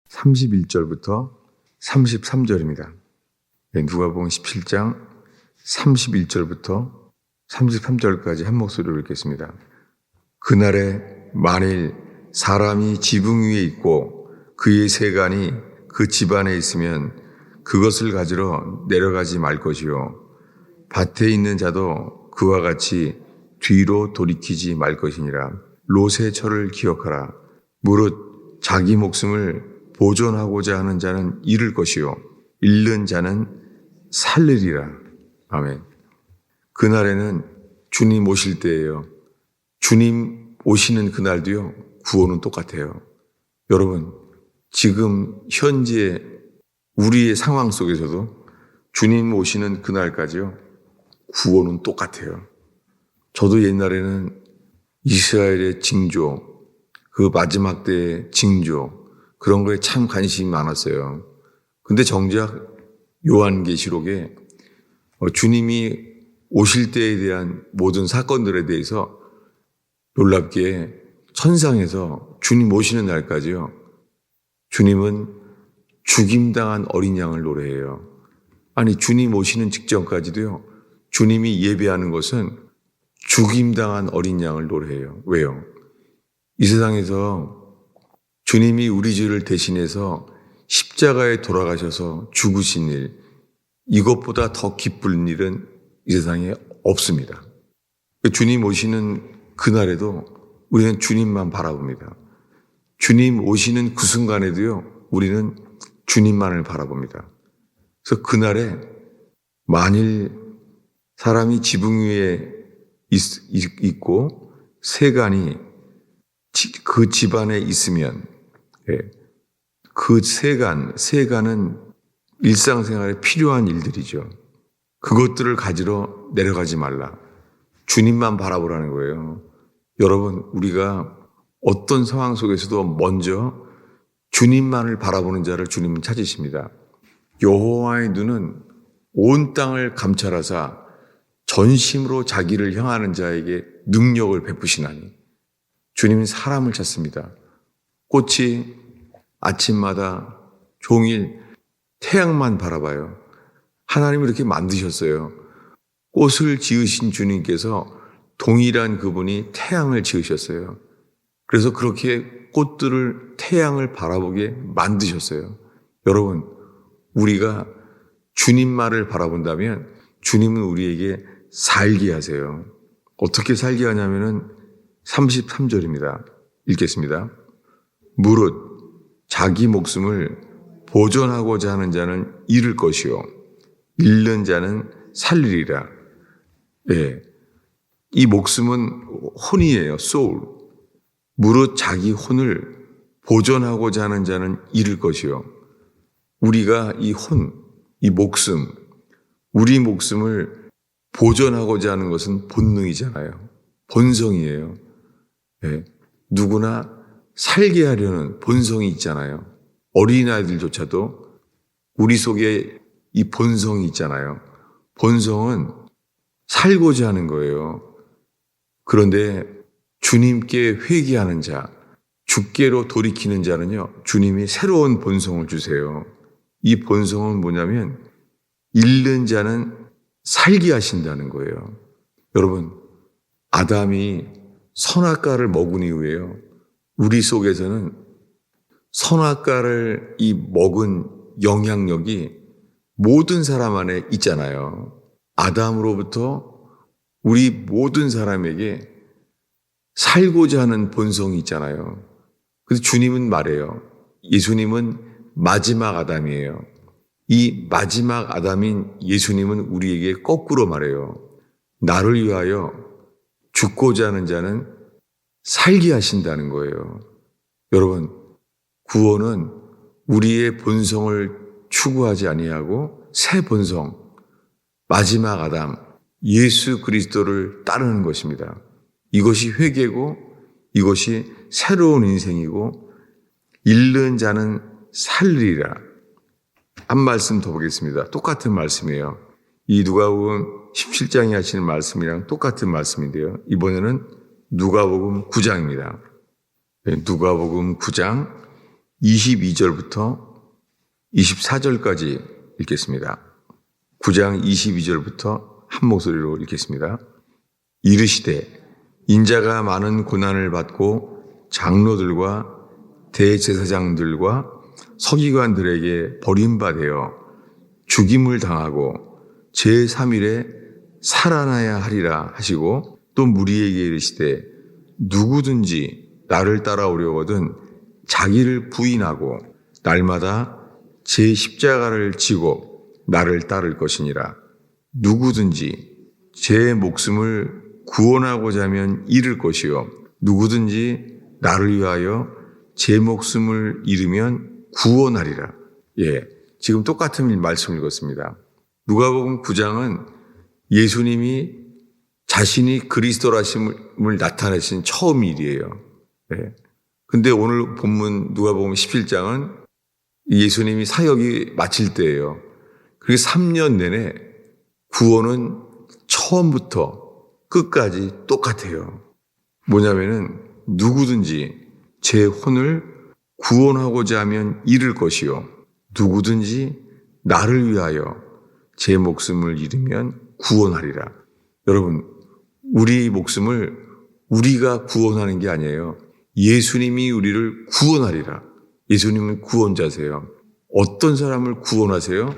31절부터 33절입니다. 누가복음 17장 31절부터 33절까지 한 목소리로 읽겠습니다. 그날에 만일 사람이 지붕 위에 있고 그의 세간이 그 집안에 있으면 그것을 가지러 내려가지 말 것이요 밭에 있는 자도 그와 같이 뒤로 돌이키지 말 것이니라. 롯의 철을 기억하라. 무릇 자기 목숨을 보존하고자 하는 자는 잃을 것이요 잃는 자는 살리리라. 아멘. 그날에는 주님 오실 때예요. 주님 오시는 그날도요, 구원은 똑같아요. 여러분, 지금 현재 우리의 상황 속에서도 주님 오시는 그날까지요, 구원은 똑같아요. 저도 옛날에는 이스라엘의 징조, 그 마지막 때의 징조, 그런 거에 참 관심이 많았어요. 근데 정작 요한계시록에 주님이 오실 때에 대한 모든 사건들에 대해서 놀랍게 천상에서 주님 오시는 날까지요, 주님은 죽임당한 어린 양을 노래해요. 아니, 주님 오시는 직전까지도요, 주님이 예배하는 것은 죽임당한 어린 양을 노래해요. 왜요? 이 세상에서 주님이 우리 죄를 대신해서 십자가에 돌아가셔서 죽으신 일, 이것보다 더 기쁜 일은 이 세상에 없습니다. 주님 오시는 그날에도 우리는 주님만 바라봅니다. 주님 오시는 그 순간에도요, 우리는 주님만을 바라봅니다. 그래서 그날에 만일 사람이 지붕 위에 있고 세간이 그 집안에 있으면, 그 세간은 일상생활에 필요한 일들이죠. 그것들을 가지러 내려가지 말라. 주님만 바라보라는 거예요. 여러분, 우리가 어떤 상황 속에서도 먼저 주님만을 바라보는 자를 주님은 찾으십니다. 여호와의 눈은 온 땅을 감찰하사 전심으로 자기를 향하는 자에게 능력을 베푸시나니. 주님은 사람을 찾습니다. 꽃이 아침마다 종일 태양만 바라봐요. 하나님이 이렇게 만드셨어요. 꽃을 지으신 주님께서 동일한 그분이 태양을 지으셨어요. 그래서 그렇게 꽃들을 태양을 바라보게 만드셨어요. 여러분, 우리가 주님만을 바라본다면 주님은 우리에게 살게 하세요. 어떻게 살게 하냐면은 33절입니다. 읽겠습니다. 무릇 자기 목숨을 보존하고자 하는 자는 잃을 것이요 잃는 자는 살리리라. 이 목숨은 혼이에요. soul. 무릇 자기 혼을 보존하고자 하는 자는 잃을 것이요. 우리가 이 혼, 이 목숨, 우리 목숨을 보존하고자 하는 것은 본능이잖아요. 본성이에요. 누구나 살게 하려는 본성이 있잖아요. 어린아이들조차도 우리 속에 이 본성이 있잖아요. 본성은 살고자 하는 거예요. 그런데 주님께 회개하는 자, 주께로 돌이키는 자는요, 주님이 새로운 본성을 주세요. 이 본성은 뭐냐면 잃는 자는 살게 하신다는 거예요. 여러분, 아담이 선악과를 먹은 이후에요, 우리 속에서는 선악과를 이 먹은 영향력이 모든 사람 안에 있잖아요. 아담으로부터 우리 모든 사람에게 살고자 하는 본성이 있잖아요. 그래서 주님은 말해요. 예수님은 마지막 아담이에요. 이 마지막 아담인 예수님은 우리에게 거꾸로 말해요. 나를 위하여 죽고자 하는 자는 살게 하신다는 거예요. 여러분, 구원은 우리의 본성을 추구하지 아니하고 새 본성, 마지막 아담, 예수 그리스도를 따르는 것입니다. 이것이 회개고 이것이 새로운 인생이고 잃는 자는 살리리라. 한 말씀 더 보겠습니다. 똑같은 말씀이에요. 이 누가복음 17장에 하시는 말씀이랑 똑같은 말씀인데요. 이번에는 누가복음 9장입니다. 누가복음 9장 22절부터 24절까지 읽겠습니다. 9장 22절부터 한 목소리로 읽겠습니다. 이르시되 인자가 많은 고난을 받고 장로들과 대제사장들과 서기관들에게 버림받아 죽임을 당하고 제3일에 살아나야 하리라 하시고 또 무리에게 이르시되 누구든지 나를 따라오려거든 자기를 부인하고 날마다 제 십자가를 지고 나를 따를 것이니라. 누구든지 제 목숨을 구원하고자 하면 잃을 것이요 누구든지 나를 위하여 제 목숨을 잃으면 구원하리라. 지금 똑같은 말씀을 읽었습니다. 누가복음 9장은 예수님이 자신이 그리스도라심을 나타내신 처음 일이에요. 근데 오늘 본문 누가복음 17장은 예수님이 사역이 마칠 때예요. 그리고 3년 내내 구원은 처음부터 끝까지 똑같아요. 뭐냐면은 누구든지 제 혼을 구원하고자 하면 잃을 것이요 누구든지 나를 위하여 제 목숨을 잃으면 구원하리라. 여러분, 우리 목숨을 우리가 구원하는 게 아니에요. 예수님이 우리를 구원하리라. 예수님은 구원자세요. 어떤 사람을 구원하세요?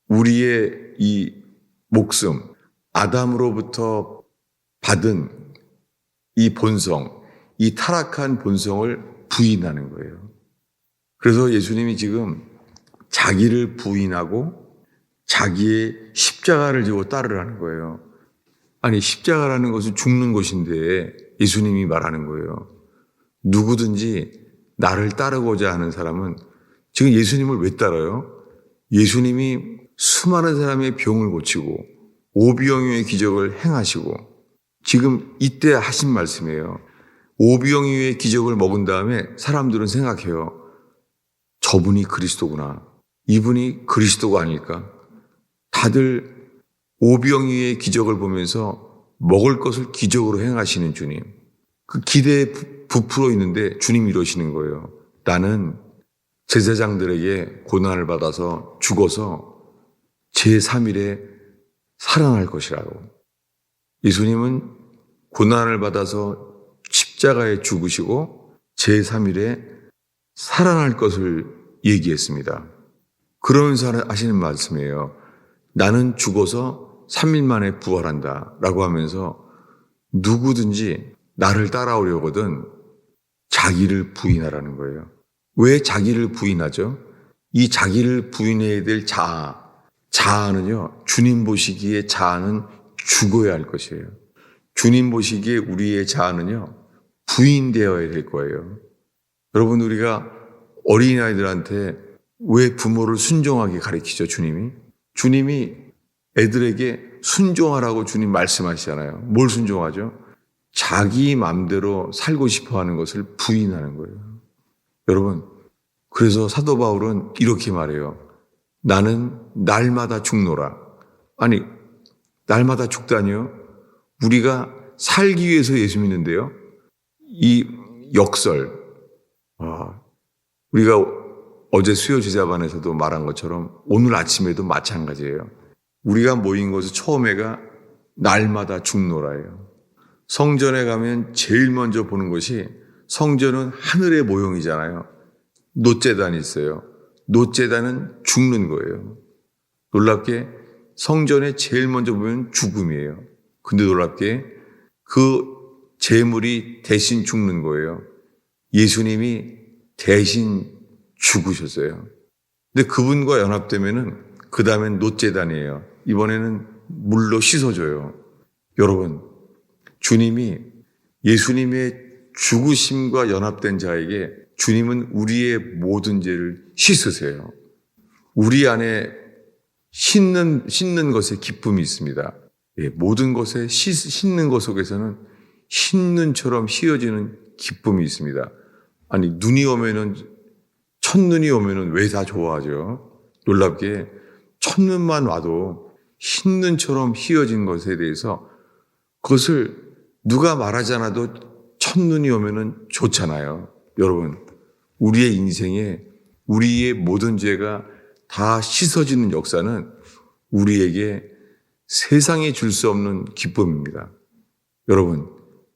우리의 이 목숨, 아담으로부터 받은 이 본성, 이 타락한 본성을 부인하는 거예요. 그래서 예수님이 지금 자기를 부인하고 자기의 십자가를 지고 따르라는 거예요. 아니, 십자가라는 것은 죽는 것인데 예수님이 말하는 거예요. 누구든지 나를 따르고자 하는 사람은 지금 예수님을 왜 따라요? 예수님이 수많은 사람의 병을 고치고 오병이어의 기적을 행하시고 지금 이때 하신 말씀이에요. 오병이어의 기적을 먹은 다음에 사람들은 생각해요. 저분이 그리스도구나. 이분이 그리스도가 아닐까? 다들 오병이어의 기적을 보면서 먹을 것을 기적으로 행하시는 주님. 그 기대에 부풀어 있는데 주님이 이러시는 거예요. 나는 제사장들에게 고난을 받아서 죽어서 제3일에 살아날 것이라고. 예수님은 고난을 받아서 십자가에 죽으시고 제3일에 살아날 것을 얘기했습니다. 그러면서 하시는 말씀이에요. 나는 죽어서 3일 만에 부활한다 라고 하면서 누구든지 나를 따라오려거든 자기를 부인하라는 거예요. 왜 자기를 부인하죠? 이 자기를 부인해야 될 자아는요, 주님 보시기에 자아는 죽어야 할 것이에요. 주님 보시기에 우리의 자아는요, 부인되어야 될 거예요. 여러분, 우리가 어린아이들한테 왜 부모를 순종하게 가르치죠, 주님이? 주님이 애들에게 순종하라고 주님 말씀하시잖아요. 뭘 순종하죠? 자기 마음대로 살고 싶어 하는 것을 부인하는 거예요. 여러분, 그래서 사도 바울은 이렇게 말해요. 나는 날마다 죽노라. 아니, 날마다 죽다니요? 우리가 살기 위해서 예수 믿는데요. 이 역설, 우리가 어제 수요 제자반에서도 말한 것처럼 오늘 아침에도 마찬가지예요. 우리가 모인 곳은 처음에가 날마다 죽노라예요. 성전에 가면 제일 먼저 보는 것이 성전은 하늘의 모형이잖아요. 놋제단이 있어요. 놋제단은 죽는 거예요. 놀랍게 성전에 제일 먼저 보면 죽음이에요. 근데 놀랍게 그 제물이 대신 죽는 거예요. 예수님이 대신 죽으셨어요. 근데 그분과 연합되면은 그 다음엔 놋제단이에요. 이번에는 물로 씻어줘요. 여러분, 주님이 예수님의 죽으심과 연합된 자에게 주님은 우리의 모든 죄를 씻으세요. 우리 안에 씻는 것에 기쁨이 있습니다. 모든 것에 씻는 것 속에서는 흰눈처럼 휘어지는 기쁨이 있습니다. 아니, 첫눈이 오면은 왜 다 좋아하죠? 놀랍게 첫눈만 와도 흰눈처럼 휘어진 것에 대해서 그것을 누가 말하지 않아도 첫눈이 오면은 좋잖아요. 여러분, 우리의 인생에 우리의 모든 죄가 다 씻어지는 역사는 우리에게 세상에 줄 수 없는 기쁨입니다. 여러분,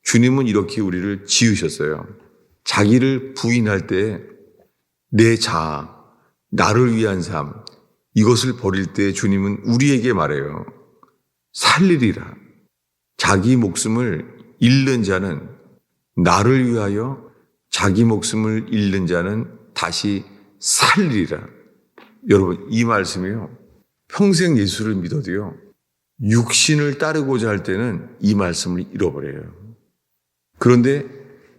주님은 이렇게 우리를 지으셨어요. 자기를 부인할 때 내 자아, 나를 위한 삶, 이것을 버릴 때 주님은 우리에게 말해요. 살리리라. 자기 목숨을 잃는 자는, 나를 위하여 자기 목숨을 잃는 자는 다시 살리리라. 여러분, 이 말씀이요, 평생 예수를 믿어도요, 육신을 따르고자 할 때는 이 말씀을 잃어버려요. 그런데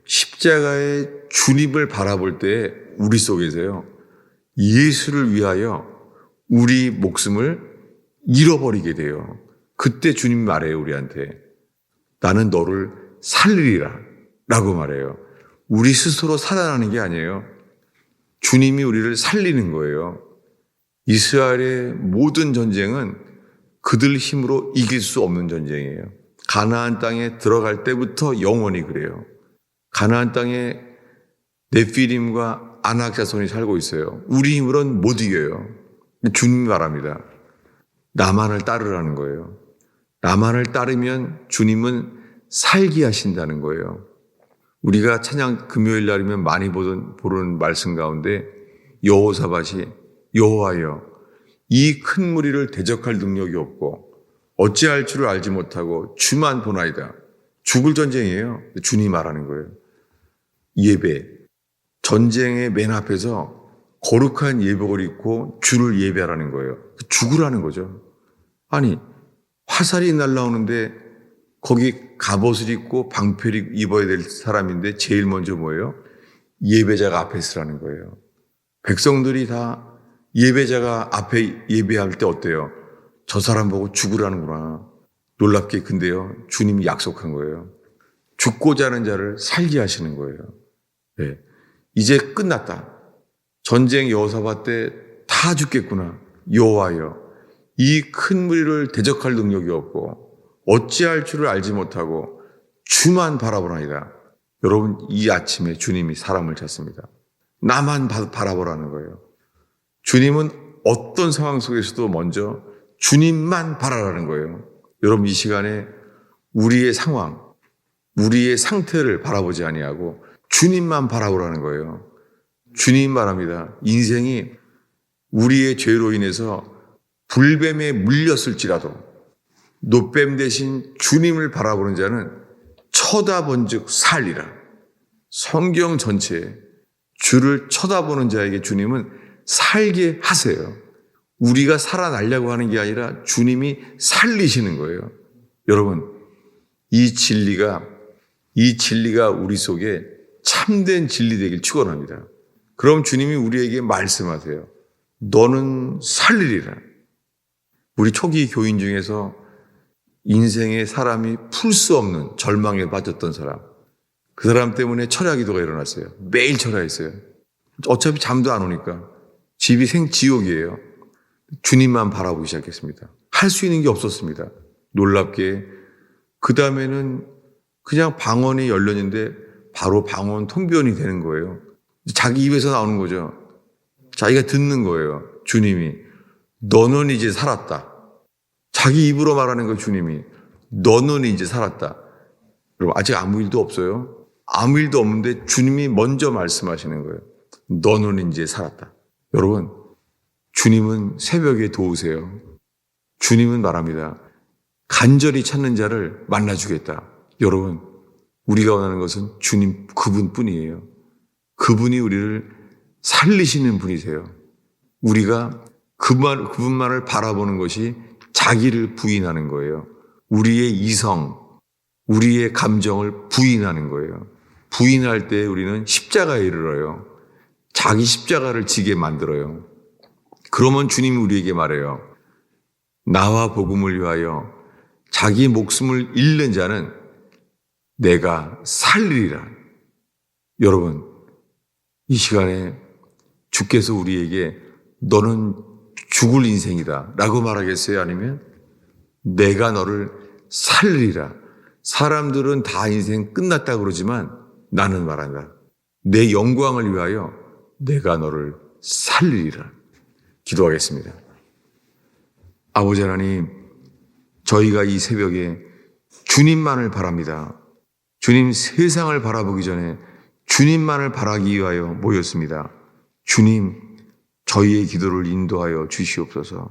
십자가의 주님을 바라볼 때 우리 속에서요, 예수를 위하여 우리 목숨을 잃어버리게 돼요. 그때 주님이 말해요, 우리한테. 나는 너를 살리리라 라고 말해요. 우리 스스로 살아나는 게 아니에요. 주님이 우리를 살리는 거예요. 이스라엘의 모든 전쟁은 그들 힘으로 이길 수 없는 전쟁이에요. 가나안 땅에 들어갈 때부터 영원히 그래요. 가나안 땅에 네피림과 아낙 자손이 살고 있어요. 우리 힘으로는 못 이겨요. 주님이 말합니다. 나만을 따르라는 거예요. 나만을 따르면 주님은 살게 하신다는 거예요. 우리가 찬양 금요일 날이면 많이 보는 말씀 가운데 여호사밧이 여호와여, 이 큰 무리를 대적할 능력이 없고 어찌할 줄을 알지 못하고 주만 보나이다. 죽을 전쟁이에요. 주님이 말하는 거예요. 예배, 전쟁의 맨 앞에서 거룩한 예복을 입고 주를 예배하라는 거예요. 죽으라는 거죠. 아니, 화살이 날라오는데 거기 갑옷을 입고 방패를 입어야 될 사람인데 제일 먼저 뭐예요? 예배자가 앞에 서라는 거예요. 백성들이 다 예배자가 앞에 예배할 때 어때요? 저 사람 보고 죽으라는구나. 놀랍게 근데요, 주님이 약속한 거예요. 죽고자 하는 자를 살게 하시는 거예요. 네. 이제 끝났다. 전쟁 여호사밧 때 다 죽겠구나. 여호와여, 이 큰 무리를 대적할 능력이 없고 어찌할 줄을 알지 못하고 주만 바라보나이다. 여러분, 이 아침에 주님이 사람을 찾습니다. 나만 바라보라는 거예요. 주님은 어떤 상황 속에서도 먼저 주님만 바라라는 거예요. 여러분, 이 시간에 우리의 상황, 우리의 상태를 바라보지 아니하고 주님만 바라보라는 거예요. 주님 말합니다. 인생이 우리의 죄로 인해서 불뱀에 물렸을지라도 노뱀 대신 주님을 바라보는 자는 쳐다본 즉 살리라. 성경 전체에 주를 쳐다보는 자에게 주님은 살게 하세요. 우리가 살아나려고 하는 게 아니라 주님이 살리시는 거예요. 여러분, 이 진리가 우리 속에 참된 진리 되길 축원합니다. 그럼 주님이 우리에게 말씀하세요. 너는 살리리라. 우리 초기 교인 중에서 인생의 사람이 풀 수 없는 절망에 빠졌던 사람, 그 사람 때문에 철야기도가 일어났어요. 매일 철야했어요. 어차피 잠도 안 오니까 집이 생지옥이에요. 주님만 바라보기 시작했습니다. 할 수 있는 게 없었습니다. 놀랍게 그 다음에는 그냥 방언이 열렸는데 바로 방언 통변이 되는 거예요. 자기 입에서 나오는 거죠. 자기가 듣는 거예요. 주님이 너는 이제 살았다. 자기 입으로 말하는 거예요. 주님이 너는 이제 살았다. 여러분, 아직 아무 일도 없어요. 아무 일도 없는데 주님이 먼저 말씀하시는 거예요. 너는 이제 살았다. 여러분, 주님은 새벽에 도우세요. 주님은 말합니다. 간절히 찾는 자를 만나주겠다. 여러분, 우리가 원하는 것은 주님 그분뿐이에요. 그분이 우리를 살리시는 분이세요. 우리가 그분만을 바라보는 것이 자기를 부인하는 거예요. 우리의 이성, 우리의 감정을 부인하는 거예요. 부인할 때 우리는 십자가에 이르러요. 자기 십자가를 지게 만들어요. 그러면 주님이 우리에게 말해요. 나와 복음을 위하여 자기 목숨을 잃는 자는 내가 살리리라. 여러분, 이 시간에 주께서 우리에게 너는 죽을 인생이다 라고 말하겠어요? 아니면 내가 너를 살리리라. 사람들은 다 인생 끝났다 그러지만 나는 말한다. 내 영광을 위하여 내가 너를 살리리라. 기도하겠습니다. 아버지 하나님, 저희가 이 새벽에 주님만을 바랍니다. 주님, 세상을 바라보기 전에 주님만을 바라기 위하여 모였습니다. 주님, 저희의 기도를 인도하여 주시옵소서.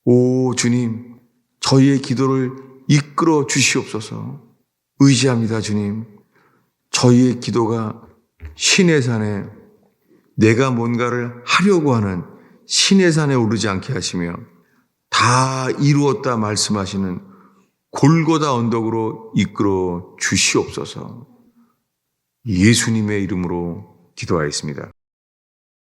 오 주님, 저희의 기도를 이끌어 주시옵소서. 의지합니다. 주님, 저희의 기도가 신의 산에, 내가 뭔가를 하려고 하는 신의 산에 오르지 않게 하시며 다 이루었다 말씀하시는 골고다 언덕으로 이끌어 주시옵소서. 예수님의 이름으로 기도하였습니다.